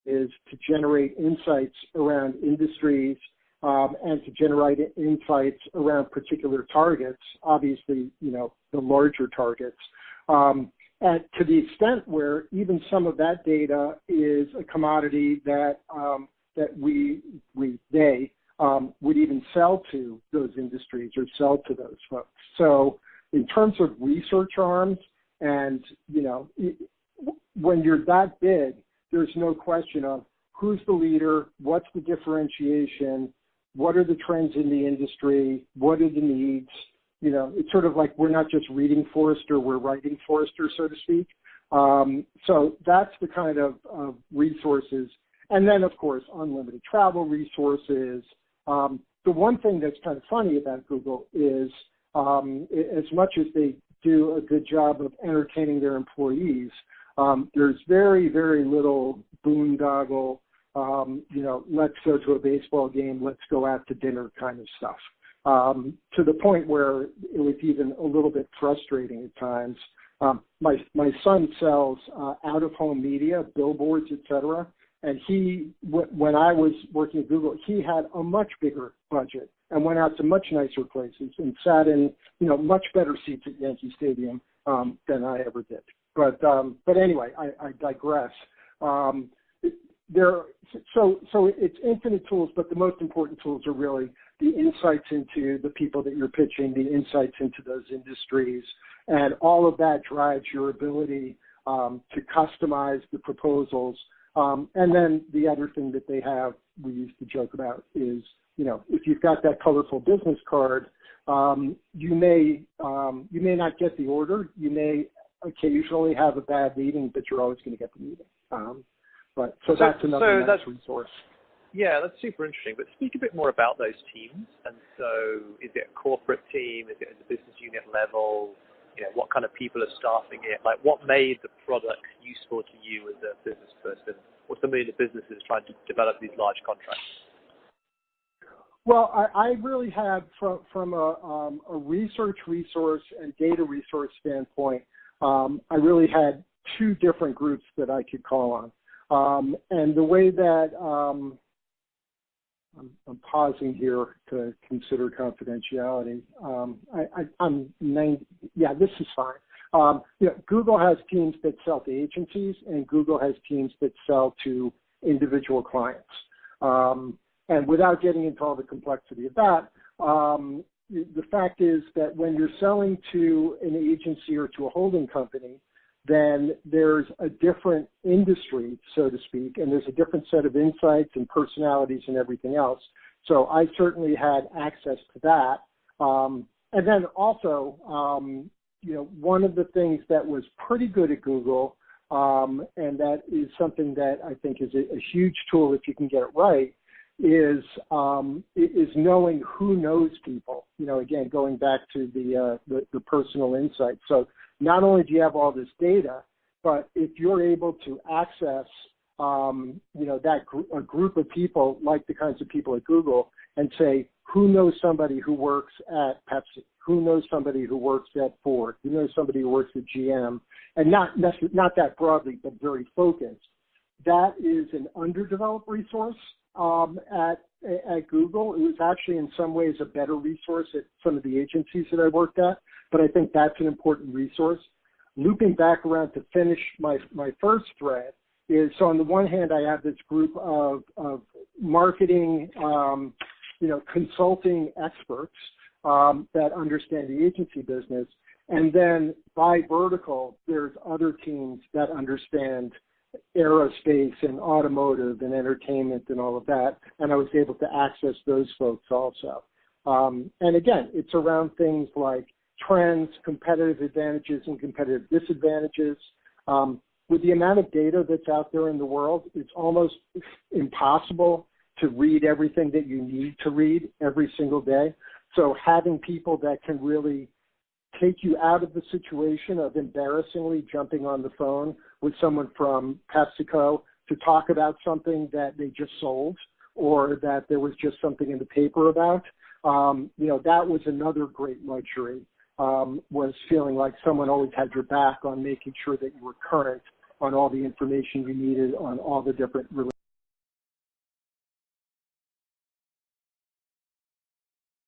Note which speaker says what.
Speaker 1: is to generate insights around industries and to generate insights around particular targets, obviously, the larger targets. And to the extent where even some of that data is a commodity that they would even sell to those industries or sell to those folks. So in terms of research arms, and when you're that big, there's no question of who's the leader, what's the differentiation, what are the trends in the industry, what are the needs. It's sort of like we're not just reading Forrester, we're writing Forrester, so to speak. So that's the kind of resources. And then, of course, unlimited travel resources. The one thing that's kind of funny about Google is as much as they do a good job of entertaining their employees, there's very, very little boondoggle, let's go to a baseball game, let's go out to dinner kind of stuff. To the point where it was even a little bit frustrating at times. My son sells out-of-home media, billboards, et cetera, and when I was working at Google, he had a much bigger budget and went out to much nicer places and sat in, much better seats at Yankee Stadium than I ever did. But anyway, I digress. So it's infinite tools, but the most important tools are really the insights into the people that you're pitching, the insights into those industries, and all of that drives your ability to customize the proposals. And then the other thing that they have, we used to joke about, is if you've got that colorful business card, you may not get the order. You may occasionally have a bad meeting, but you're always going to get the meeting. So that's another nice resource.
Speaker 2: Yeah, that's super interesting. But speak a bit more about those teams. And so is it a corporate team? Is it at the business unit level? What kind of people are staffing it? Like, what made the product useful to you as a business person or somebody in the business is trying to develop these large contracts?
Speaker 1: Well, I really had, from a research resource and data resource standpoint, I really had two different groups that I could call on. And the way that I'm pausing here to consider confidentiality. This is fine. Google has teams that sell to agencies, and Google has teams that sell to individual clients. And without getting into all the complexity of that, the fact is that when you're selling to an agency or to a holding company, then there's a different industry, so to speak, and there's a different set of insights and personalities and everything else. So I certainly had access to that. And then also, one of the things that was pretty good at Google, and that is something that I think is a huge tool if you can get it right, is knowing who knows people. Again, going back to the personal insight. So not only do you have all this data, but if you're able to access, a group of people like the kinds of people at Google and say, who knows somebody who works at Pepsi? Who knows somebody who works at Ford? Who knows somebody who works at GM? And not that broadly, but very focused. That is an underdeveloped resource at Google. It was actually in some ways a better resource at some of the agencies that I worked at, but I think that's an important resource. Looping back around to finish my first thread is, so on the one hand, I have this group of marketing, consulting experts that understand the agency business. And then by vertical, there's other teams that understand aerospace and automotive and entertainment and all of that. And I was able to access those folks also. And again, it's around things like trends, competitive advantages and competitive disadvantages. With the amount of data that's out there in the world, it's almost impossible to read everything that you need to read every single day. So having people that can really take you out of the situation of embarrassingly jumping on the phone with someone from PepsiCo to talk about something that they just sold or that there was just something in the paper about, that was another great luxury, was feeling like someone always had your back on making sure that you were current on all the information you needed on all the different